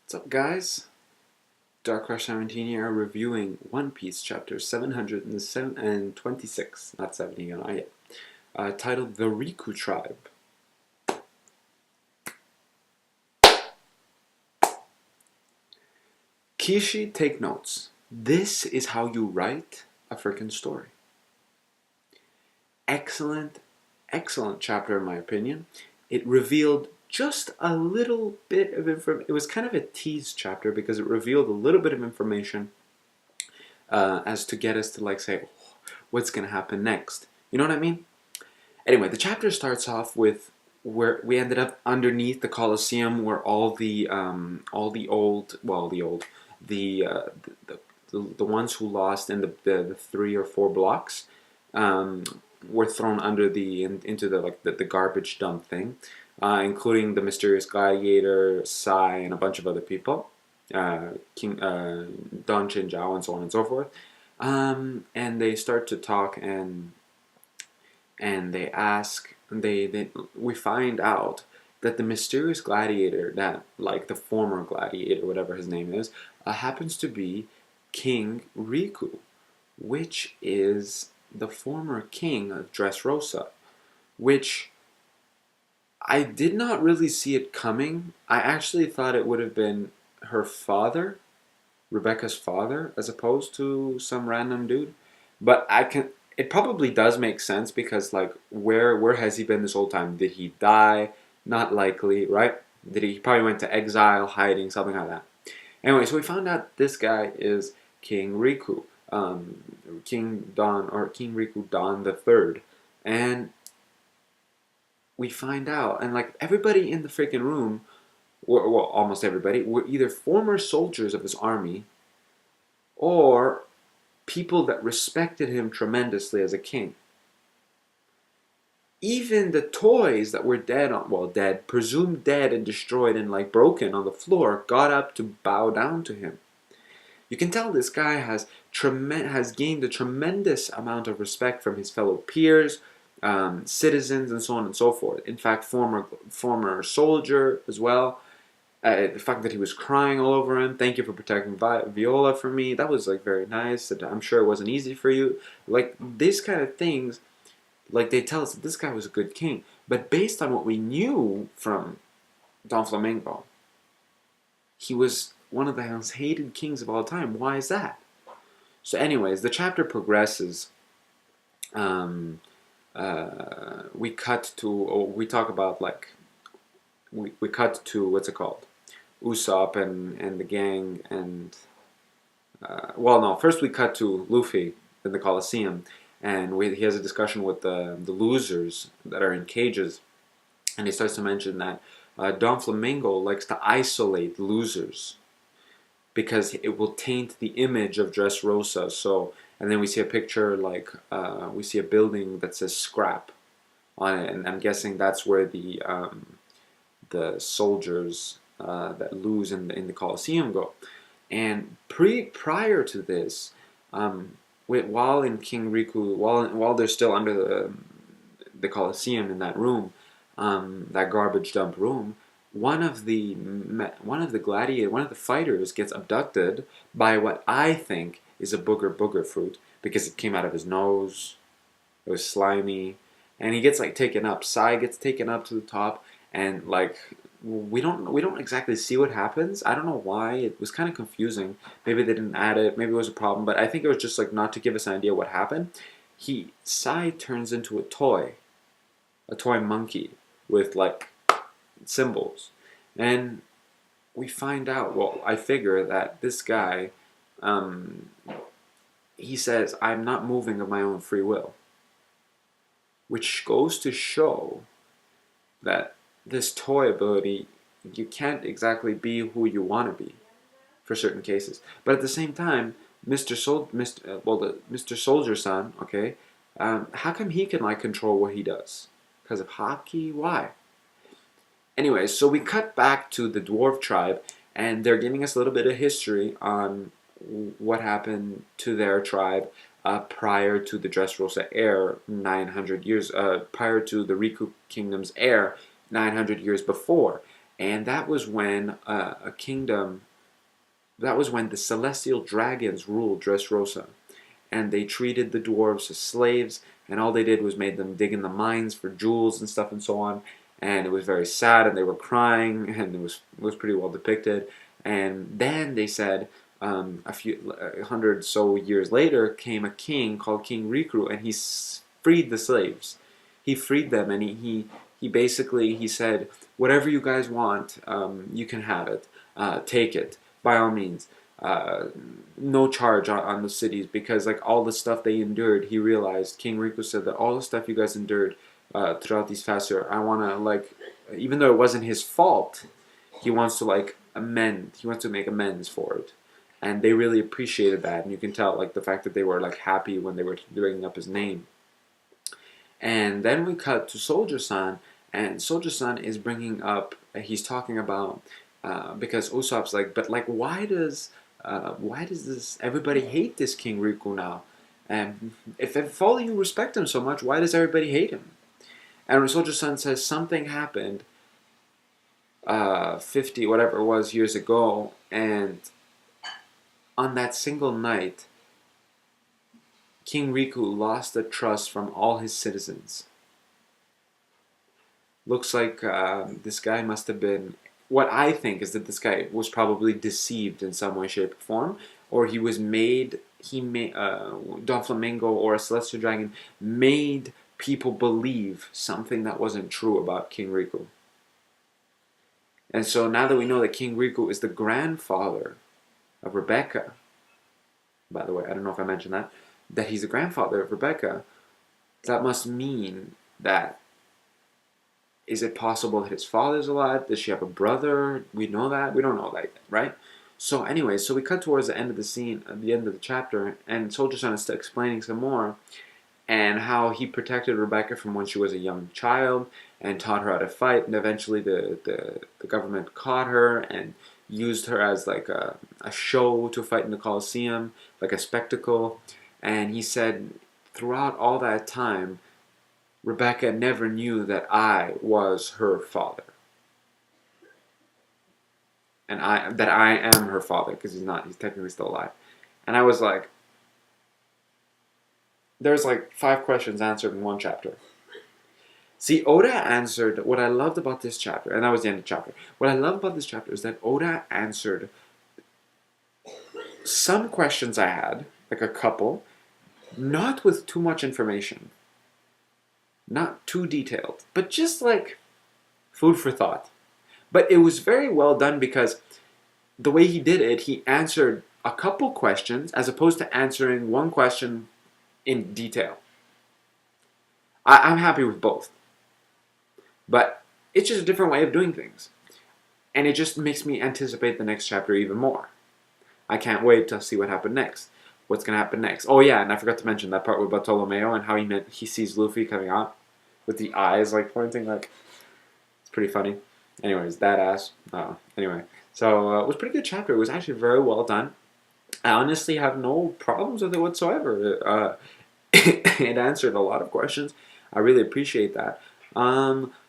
What's up, guys? Dark Rush 17 here, reviewing One Piece chapter 726, not 70 yet, titled The Riku Tribe. Kishi, take notes. This is how you write a freaking story. Excellent, excellent chapter in my opinion. It revealed just a little bit of information. It was kind of a tease chapter because it revealed a little bit of information as to get us to say, oh, what's going to happen next? You know what I mean? Anyway, the chapter starts off with where we ended up underneath the Colosseum, where the ones who lost in the 3 or 4 blocks were thrown into the garbage dump thing, including the mysterious gladiator, Sai, and a bunch of other people, King Don Chin Jiao, and so on and so forth. And they start to talk, and they ask, we find out that the mysterious gladiator, that the former gladiator, whatever his name is, happens to be King Riku, which is the former king of Dressrosa, which I did not really see it coming. I actually thought it would have been her father, Rebecca's father, as opposed to some random dude. But it probably does make sense because where has he been this whole time? Did he die? Not likely, right? He probably went to exile, hiding, something like that. Anyway, so we found out this guy is King Riku, King Riku Don the Third, and we find out, and everybody in the freaking room, well, almost everybody, were either former soldiers of his army, or people that respected him tremendously as a king. Even the toys that were presumed dead and destroyed and broken on the floor, got up to bow down to him. You can tell this guy has gained a tremendous amount of respect from his fellow peers, citizens, and so on and so forth. In fact, former soldier as well. The fact that he was crying all over him, thank you for protecting Viola for me, that was very nice. I'm sure it wasn't easy for you. These kind of things, they tell us that this guy was a good king. But based on what we knew from Don Flamingo, he was one of the most hated kings of all time. Why is that? So anyways, the chapter progresses. We cut to, we talk about we cut to, what's it called? Usopp and the gang, and first we cut to Luffy in the Colosseum, and he has a discussion with the losers that are in cages, and he starts to mention that Don Flamingo likes to isolate losers because it will taint the image of Dressrosa. So, and then we see a picture, we see a building that says scrap on it, and I'm guessing that's where the soldiers that lose in the Colosseum go. And prior to this, while in King Riku, while they're still under the Colosseum in that room, that garbage dump room, one of the fighters gets abducted by what I think is a booger fruit, because it came out of his nose. It was slimy, and he gets taken up. Sai gets taken up to the top, and we don't exactly see what happens. I don't know why. It was kind of confusing. Maybe they didn't add it. Maybe it was a problem. But I think it was just not to give us an idea what happened. Sai turns into a toy monkey with symbols, and we find out. Well, I figure that this guy, he says, "I'm not moving of my own free will," which goes to show that this toy ability, you can't exactly be who you want to be for certain cases. But at the same time, Mr. Soldier Son, okay, how come he can control what he does? Because of Haki? Why? Anyway, so we cut back to the dwarf tribe, and they're giving us a little bit of history on what happened to their tribe prior to the Dressrosa heir 900 years, prior to the Riku Kingdom's heir 900 years before. And that was when a kingdom. That was when the celestial dragons ruled Dressrosa, and they treated the dwarves as slaves, and all they did was made them dig in the mines for jewels and stuff and so on. And it was very sad, and they were crying, and it was pretty well depicted. And then they said, a few hundred so years later, came a king called King Riku, and he freed the slaves. He freed them, and he basically he said, whatever you guys want, you can have it. Take it by all means. No charge on the cities, because like all the stuff they endured, he realized, King Riku said, that all the stuff you guys endured throughout these past years, I want to like, even though it wasn't his fault, he wants to like amend. He wants to make amends for it, and they really appreciated that. And you can tell like the fact that they were like happy when they were bringing up his name. And then we cut to Soldier-san, and Soldier-san is bringing up. He's talking about because Usopp's like, but like, why does this everybody hate this King Riku now? And if all you respect him so much, why does everybody hate him? And Soldier-san says something happened 50 whatever it was years ago, and on that single night, King Riku lost the trust from all his citizens. Looks like this guy must have been. What I think is that this guy was probably deceived in some way, shape, or form, or he was made. Don Flamingo or a Celestial Dragon made people believe something that wasn't true about King Riku. And so now that we know that King Riku is the grandfather of Rebecca, by the way, I don't know if I mentioned that he's the grandfather of Rebecca, that must mean that, is it possible that his father's alive? Does she have a brother? We know that? We don't know that yet, right? So anyway, so we cut towards the end of the scene, at the end of the chapter, and Soldier-san is still explaining some more, and how he protected Rebecca from when she was a young child, and taught her how to fight, and eventually the government caught her, and used her as like a show to fight in the Colosseum, like a spectacle. And he said, throughout all that time, Rebecca never knew that I was her father. And that I am her father, because he's technically still alive. And I was like, there's like 5 questions answered in one chapter. See, Oda answered, what I loved about this chapter, and that was the end of the chapter. What I love about this chapter is that Oda answered some questions I had, like a couple, not with too much information. Not too detailed, but just like food for thought. But it was very well done, because the way he did it, he answered a couple questions as opposed to answering one question in detail. I'm happy with both. But it's just a different way of doing things. And it just makes me anticipate the next chapter even more. I can't wait to see what happened next. What's going to happen next? Oh yeah, and I forgot to mention that part with Bartolomeo and how he sees Luffy coming out with the eyes like pointing, like, it's pretty funny. Anyways, that ass. Anyway, so it was a pretty good chapter. It was actually very well done. I honestly have no problems with it whatsoever. It answered a lot of questions. I really appreciate that.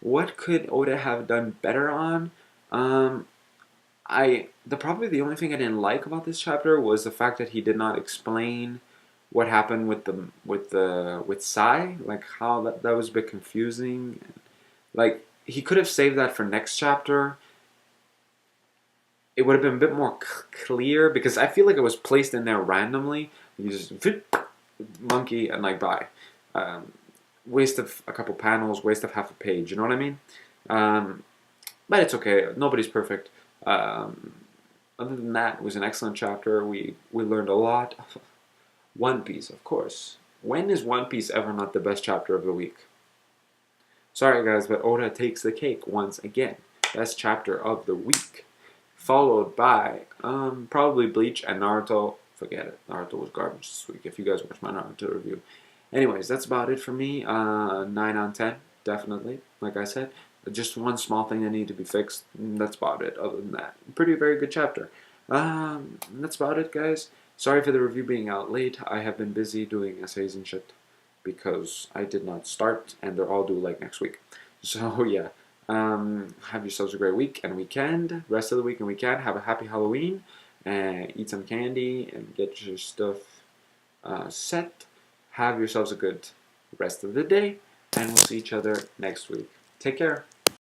What could Oda have done better on? Probably the only thing I didn't like about this chapter was the fact that he did not explain what happened with Sai, like how that was a bit confusing. Like, he could have saved that for next chapter. It would have been a bit more clear, because I feel like it was placed in there randomly. You just monkey and like bye. Waste of a couple panels, waste of half a page. You know what I mean? But it's okay. Nobody's perfect. Other than that, it was an excellent chapter. We learned a lot. One Piece, of course. When is One Piece ever not the best chapter of the week? Sorry guys, but Oda takes the cake once again. Best chapter of the week. Followed by probably Bleach and Naruto. Forget it. Naruto was garbage this week, if you guys watched my Naruto review. Anyways, that's about it for me. 9 on 10, definitely. Like I said, just one small thing that needed to be fixed. That's about it. Other than that, very good chapter. That's about it, guys. Sorry for the review being out late. I have been busy doing essays and shit because I did not start, and they're all due like next week. So yeah, Have yourselves a great week and weekend. Rest of the week and weekend. Have a happy Halloween. And eat some candy and get your stuff set. Have yourselves a good rest of the day. And we'll see each other next week. Take care.